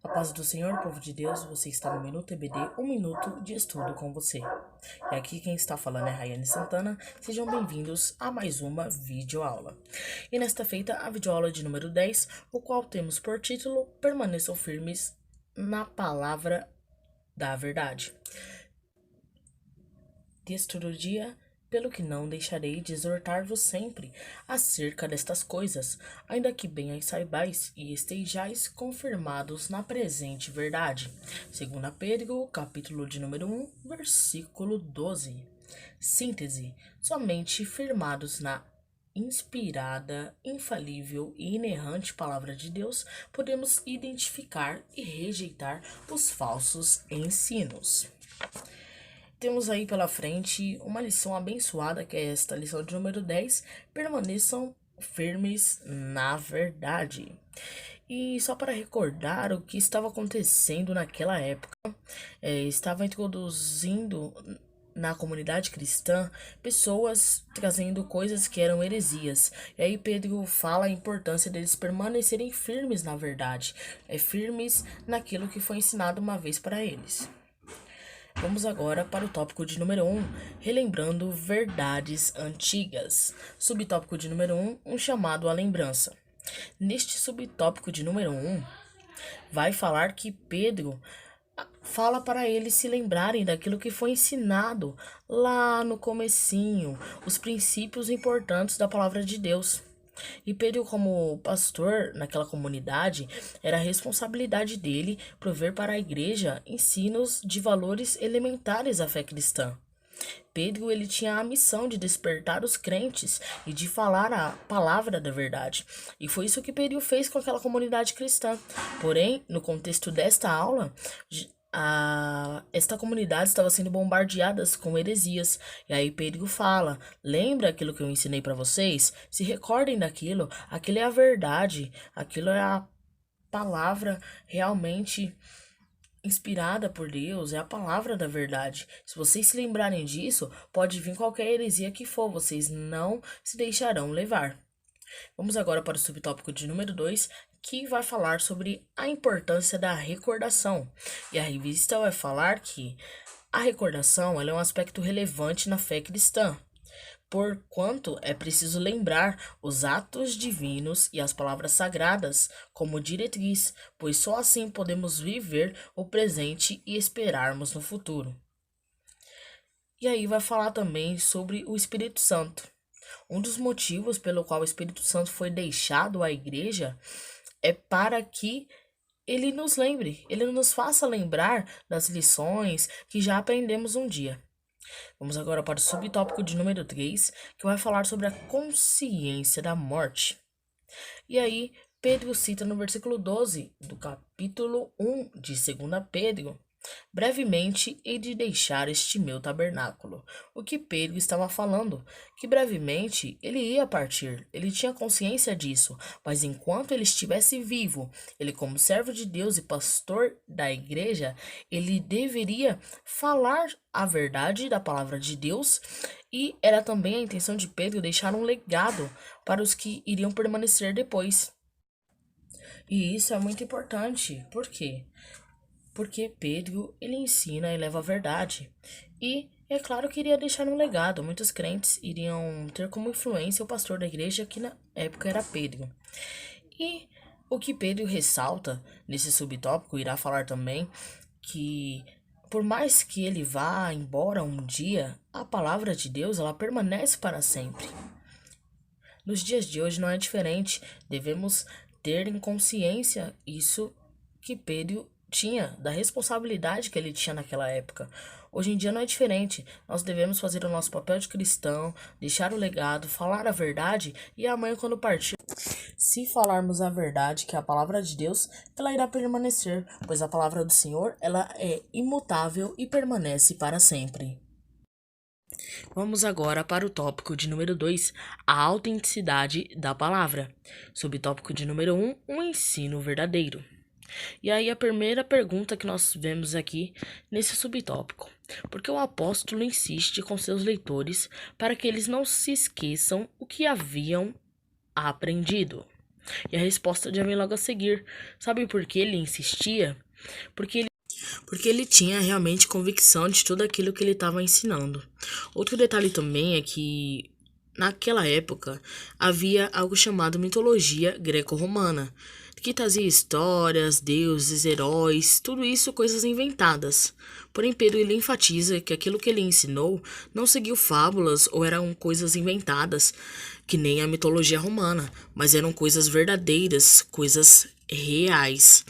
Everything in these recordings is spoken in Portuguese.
A paz do Senhor, povo de Deus, você está no Minuto EBD, um minuto de estudo com você. E aqui quem está falando é Rayane Santana, sejam bem-vindos a mais uma videoaula. E nesta feita, a videoaula de número 10, o qual temos por título Permaneçam firmes na palavra da verdade. Texto do dia: pelo que não deixarei de exortar-vos sempre acerca destas coisas, ainda que bem as saibais e estejais confirmados na presente verdade. 2 Pedro, capítulo de número 1, versículo 12. Síntese: somente firmados na inspirada, infalível e inerrante palavra de Deus, podemos identificar e rejeitar os falsos ensinos. Temos aí pela frente uma lição abençoada, que é esta lição de número 10. Permaneçam firmes na verdade. E só para recordar o que estava acontecendo naquela época, estava introduzindo na comunidade cristã pessoas trazendo coisas que eram heresias. E aí Pedro fala a importância deles permanecerem firmes na verdade, firmes naquilo que foi ensinado uma vez para eles. Vamos agora para o tópico de número 1, relembrando verdades antigas. Subtópico de número 1, um chamado à lembrança. Neste subtópico de número 1, vai falar que Pedro fala para eles se lembrarem daquilo que foi ensinado lá no comecinho, os princípios importantes da palavra de Deus. E Pedro, como pastor naquela comunidade, era a responsabilidade dele prover para a igreja ensinos de valores elementares à fé cristã. Pedro, ele tinha a missão de despertar os crentes e de falar a palavra da verdade. E foi isso que Pedro fez com aquela comunidade cristã. Porém, no contexto desta aula, esta comunidade estava sendo bombardeada com heresias. E aí Pedro fala: lembra aquilo que eu ensinei para vocês? Se recordem daquilo. Aquilo é a verdade. Aquilo é a palavra realmente inspirada por Deus, é a palavra da verdade. Se vocês se lembrarem disso, pode vir qualquer heresia que for, vocês não se deixarão levar. Vamos agora para o subtópico de número 2, que vai falar sobre a importância da recordação. E a revista vai falar que a recordação ela é um aspecto relevante na fé cristã, porquanto é preciso lembrar os atos divinos e as palavras sagradas como diretriz, pois só assim podemos viver o presente e esperarmos no futuro. E aí vai falar também sobre o Espírito Santo. Um dos motivos pelo qual o Espírito Santo foi deixado à igreja é para que ele nos lembre, ele nos faça lembrar das lições que já aprendemos um dia. Vamos agora para o subtópico de número 3, que vai falar sobre a consciência da morte. E aí, Pedro cita no versículo 12 do capítulo 1 de 2 Pedro: brevemente hei de deixar este meu tabernáculo. O que Pedro estava falando? Que brevemente ele ia partir, ele tinha consciência disso, mas enquanto ele estivesse vivo, ele como servo de Deus e pastor da igreja, ele deveria falar a verdade da palavra de Deus, e era também a intenção de Pedro deixar um legado para os que iriam permanecer depois. E isso é muito importante. Por quê? Porque Pedro, ele ensina e leva a verdade. E é claro que iria deixar um legado. Muitos crentes iriam ter como influência o pastor da igreja, que na época era Pedro. E o que Pedro ressalta nesse subtópico, irá falar também que por mais que ele vá embora um dia, a palavra de Deus, ela permanece para sempre. Nos dias de hoje não é diferente. Devemos ter em consciência isso que Pedro tinha, da responsabilidade que ele tinha naquela época. Hoje em dia não é diferente. Nós devemos fazer o nosso papel de cristão, deixar o legado, falar a verdade, e amanhã, quando partir, se falarmos a verdade, que é a palavra de Deus, ela irá permanecer, pois a palavra do Senhor, ela é imutável e permanece para sempre. Vamos agora para o tópico de número 2, a autenticidade da palavra. Subtópico de número 1, um ensino verdadeiro. E aí a primeira pergunta que nós vemos aqui nesse subtópico: por que o apóstolo insiste com seus leitores para que eles não se esqueçam o que haviam aprendido? E a resposta já vem logo a seguir. Sabe por que ele insistia? Porque ele tinha realmente convicção de tudo aquilo que ele estava ensinando. Outro detalhe também é que naquela época havia algo chamado mitologia greco-romana, que trazia histórias, deuses, heróis, tudo isso coisas inventadas. Porém, Pedro ele enfatiza que aquilo que ele ensinou não seguiu fábulas ou eram coisas inventadas, que nem a mitologia romana, mas eram coisas verdadeiras, coisas reais.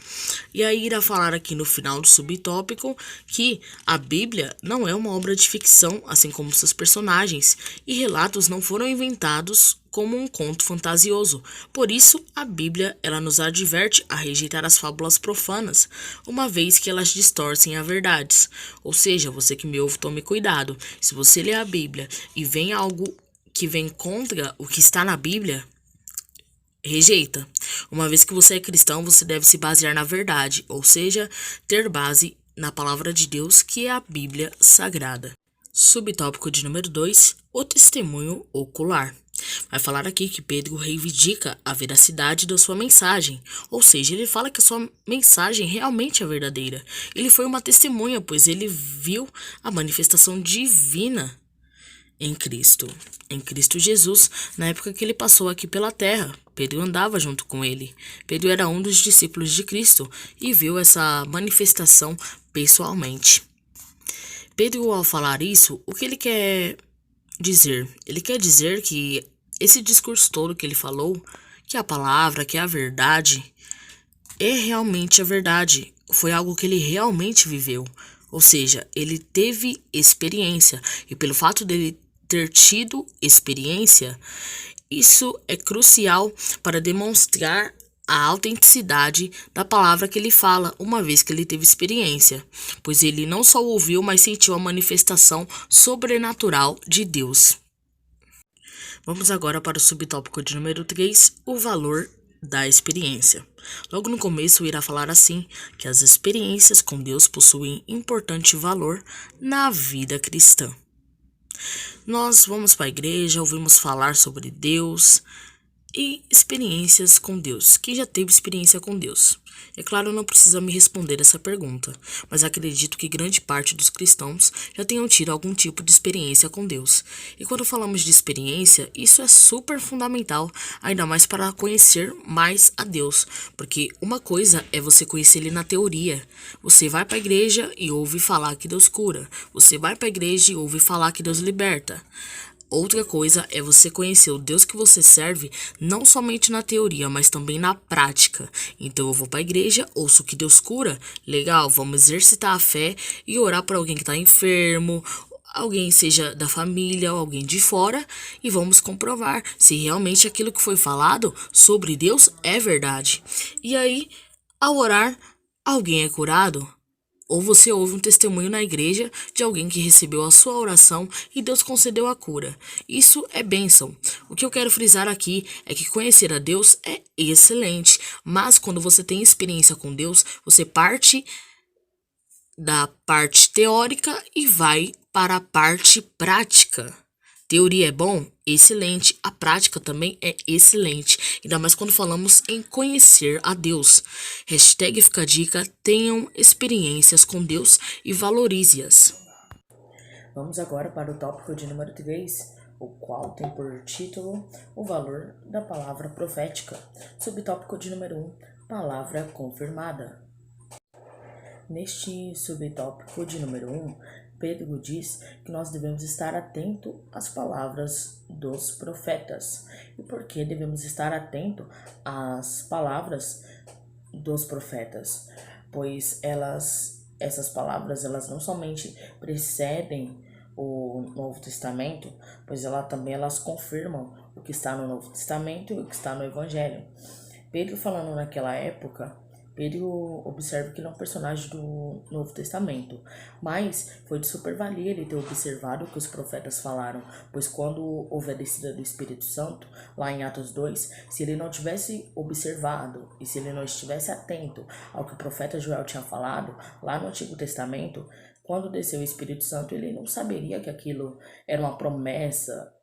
E aí irá falar aqui no final do subtópico que a Bíblia não é uma obra de ficção, assim como seus personagens, e relatos não foram inventados como um conto fantasioso. Por isso, a Bíblia ela nos adverte a rejeitar as fábulas profanas, uma vez que elas distorcem as verdades. Ou seja, você que me ouve, tome cuidado. Se você lê a Bíblia e vem algo que vem contra o que está na Bíblia, rejeita. Uma vez que você é cristão, você deve se basear na verdade, ou seja, ter base na palavra de Deus, que é a Bíblia Sagrada. Subtópico de número 2, o testemunho ocular. Vai falar aqui que Pedro reivindica a veracidade da sua mensagem, ou seja, ele fala que a sua mensagem realmente é verdadeira. Ele foi uma testemunha, pois ele viu a manifestação divina em Cristo Jesus, na época que ele passou aqui pela terra. Pedro andava junto com ele. Pedro era um dos discípulos de Cristo e viu essa manifestação pessoalmente. Pedro, ao falar isso, o que ele quer dizer? Ele quer dizer que esse discurso todo que ele falou, que a palavra, que a verdade, é realmente a verdade. Foi algo que ele realmente viveu. Ou seja, ele teve experiência. E pelo fato dele ter tido experiência, isso é crucial para demonstrar a autenticidade da palavra que ele fala, uma vez que ele teve experiência, pois ele não só ouviu, mas sentiu a manifestação sobrenatural de Deus. Vamos agora para o subtópico de número 3, o valor da experiência. Logo no começo irá falar assim, que as experiências com Deus possuem importante valor na vida cristã. Nós vamos para a igreja, ouvimos falar sobre Deus e experiências com Deus. Quem já teve experiência com Deus? É claro, não precisa me responder essa pergunta, mas acredito que grande parte dos cristãos já tenham tido algum tipo de experiência com Deus. E quando falamos de experiência, isso é super fundamental, ainda mais para conhecer mais a Deus, porque uma coisa é você conhecer Ele na teoria. Você vai para a igreja e ouve falar que Deus cura. Você vai para a igreja e ouve falar que Deus liberta. Outra coisa é você conhecer o Deus que você serve, não somente na teoria, mas também na prática. Então eu vou para a igreja, ouço que Deus cura, legal, vamos exercitar a fé e orar para alguém que está enfermo, alguém seja da família ou alguém de fora, e vamos comprovar se realmente aquilo que foi falado sobre Deus é verdade. E aí, ao orar, alguém é curado? Ou você ouve um testemunho na igreja de alguém que recebeu a sua oração e Deus concedeu a cura. Isso é bênção. O que eu quero frisar aqui é que conhecer a Deus é excelente, mas quando você tem experiência com Deus, você parte da parte teórica e vai para a parte prática. Teoria é bom? Excelente. A prática também é excelente. Ainda mais quando falamos em conhecer a Deus. Hashtag fica a dica, tenham experiências com Deus e valorize-as. Vamos agora para o tópico de número 3, o qual tem por título o valor da palavra profética. Subtópico de número 1, palavra confirmada. Neste subtópico de número 1, Pedro diz que nós devemos estar atento às palavras dos profetas. E por que devemos estar atento às palavras dos profetas? Pois essas palavras, elas não somente precedem o Novo Testamento, pois elas confirmam o que está no Novo Testamento e o que está no Evangelho. Pedro falando naquela época, Pedro observa que ele é um personagem do Novo Testamento, mas foi de super valia ele ter observado o que os profetas falaram, pois quando houve a descida do Espírito Santo, lá em Atos 2, se ele não tivesse observado e se ele não estivesse atento ao que o profeta Joel tinha falado, lá no Antigo Testamento, quando desceu o Espírito Santo, ele não saberia que aquilo era uma promessa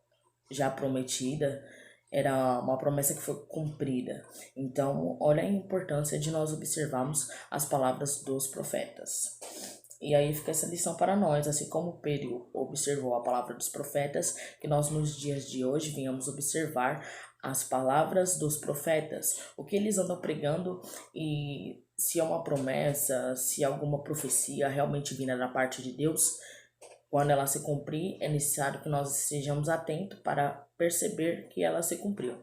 já prometida, era uma promessa que foi cumprida. Então, olha a importância de nós observarmos as palavras dos profetas. E aí fica essa lição para nós, assim como Pedro observou a palavra dos profetas, que nós nos dias de hoje venhamos observar as palavras dos profetas, o que eles andam pregando e se é uma promessa, se é alguma profecia realmente vinda da parte de Deus, quando ela se cumprir, é necessário que nós estejamos atentos para perceber que ela se cumpriu.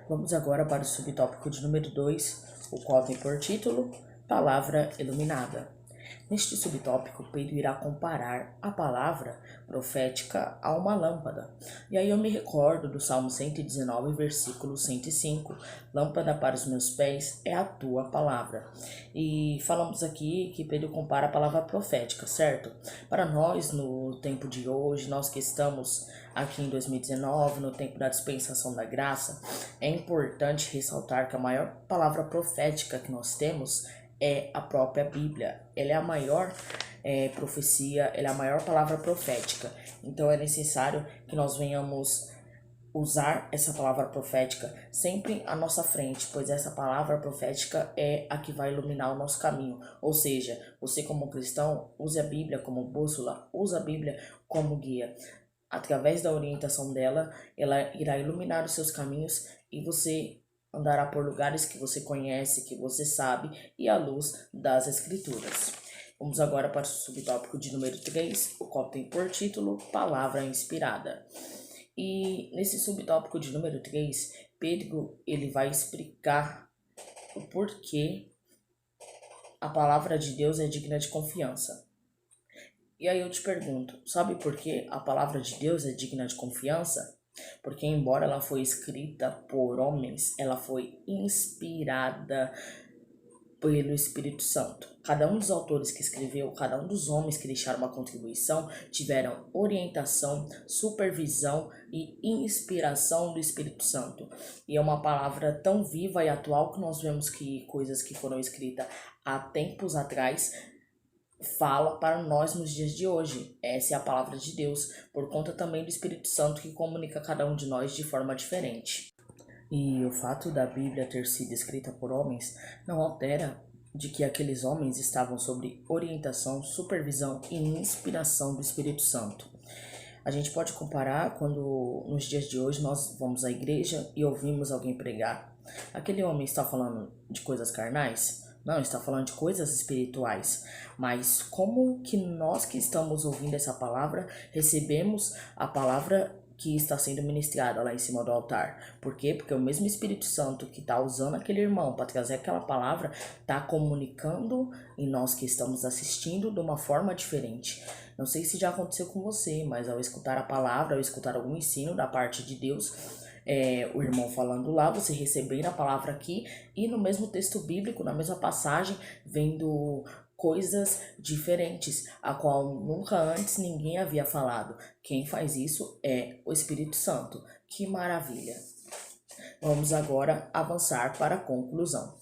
Vamos agora para o subtópico de número 2, o qual tem por título Palavra Iluminada. Neste subtópico, Pedro irá comparar a palavra profética a uma lâmpada. E aí eu me recordo do Salmo 119, versículo 105. Lâmpada para os meus pés é a tua palavra. E falamos aqui que Pedro compara a palavra profética, certo? Para nós, no tempo de hoje, nós que estamos aqui em 2019, no tempo da dispensação da graça, é importante ressaltar que a maior palavra profética que nós temos é a própria Bíblia. Ela é a maior profecia, ela é a maior palavra profética. Então é necessário que nós venhamos usar essa palavra profética sempre à nossa frente, pois essa palavra profética é a que vai iluminar o nosso caminho. Ou seja, você como cristão, use a Bíblia como bússola, use a Bíblia como guia. Através da orientação dela, ela irá iluminar os seus caminhos e você andará por lugares que você conhece, que você sabe, e à luz das Escrituras. Vamos agora para o subtópico de número 3, o qual tem por título Palavra Inspirada. E nesse subtópico de número 3, Pedro ele vai explicar o porquê a palavra de Deus é digna de confiança. E aí eu te pergunto, sabe por que a palavra de Deus é digna de confiança? Porque embora ela foi escrita por homens, ela foi inspirada pelo Espírito Santo. Cada um dos autores que escreveu, cada um dos homens que deixaram uma contribuição, tiveram orientação, supervisão e inspiração do Espírito Santo. E é uma palavra tão viva e atual que nós vemos que coisas que foram escritas há tempos atrás fala para nós nos dias de hoje. Essa é a palavra de Deus, por conta também do Espírito Santo que comunica a cada um de nós de forma diferente. E o fato da Bíblia ter sido escrita por homens não altera de que aqueles homens estavam sob orientação, supervisão e inspiração do Espírito Santo. A gente pode comparar quando nos dias de hoje nós vamos à igreja e ouvimos alguém pregar. Aquele homem está falando de coisas carnais? Não, está falando de coisas espirituais. Mas como que nós que estamos ouvindo essa palavra recebemos a palavra que está sendo ministrada lá em cima do altar? Por quê? Porque o mesmo Espírito Santo que está usando aquele irmão para trazer aquela palavra está comunicando em nós que estamos assistindo de uma forma diferente. Não sei se já aconteceu com você, mas ao escutar a palavra, ao escutar algum ensino da parte de Deus, o irmão falando lá, você recebendo a palavra aqui e no mesmo texto bíblico, na mesma passagem, vendo coisas diferentes, a qual nunca antes ninguém havia falado. Quem faz isso é o Espírito Santo. Que maravilha! Vamos agora avançar para a conclusão.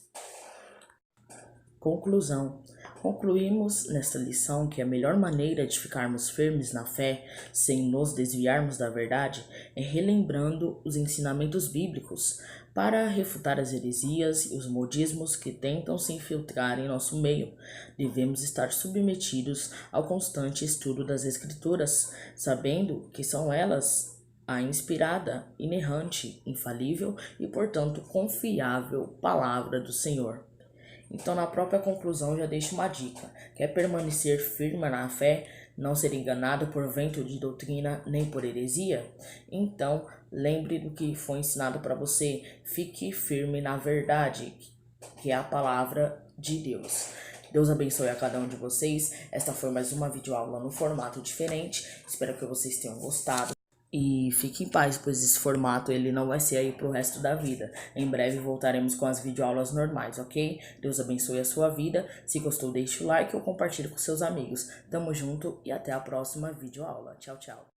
Conclusão. Concluímos nesta lição que a melhor maneira de ficarmos firmes na fé, sem nos desviarmos da verdade, é relembrando os ensinamentos bíblicos para refutar as heresias e os modismos que tentam se infiltrar em nosso meio. Devemos estar submetidos ao constante estudo das Escrituras, sabendo que são elas a inspirada, inerrante, infalível e, portanto, confiável palavra do Senhor. Então, na própria conclusão, já deixo uma dica. Quer permanecer firme na fé, não ser enganado por vento de doutrina nem por heresia? Então, lembre do que foi ensinado para você. Fique firme na verdade, que é a palavra de Deus. Deus abençoe a cada um de vocês. Esta foi mais uma videoaula no formato diferente. Espero que vocês tenham gostado. E fique em paz, pois esse formato ele não vai ser aí pro resto da vida. Em breve voltaremos com as videoaulas normais, ok? Deus abençoe a sua vida. Se gostou, deixe o like ou compartilhe com seus amigos. Tamo junto e até a próxima videoaula. Tchau, tchau.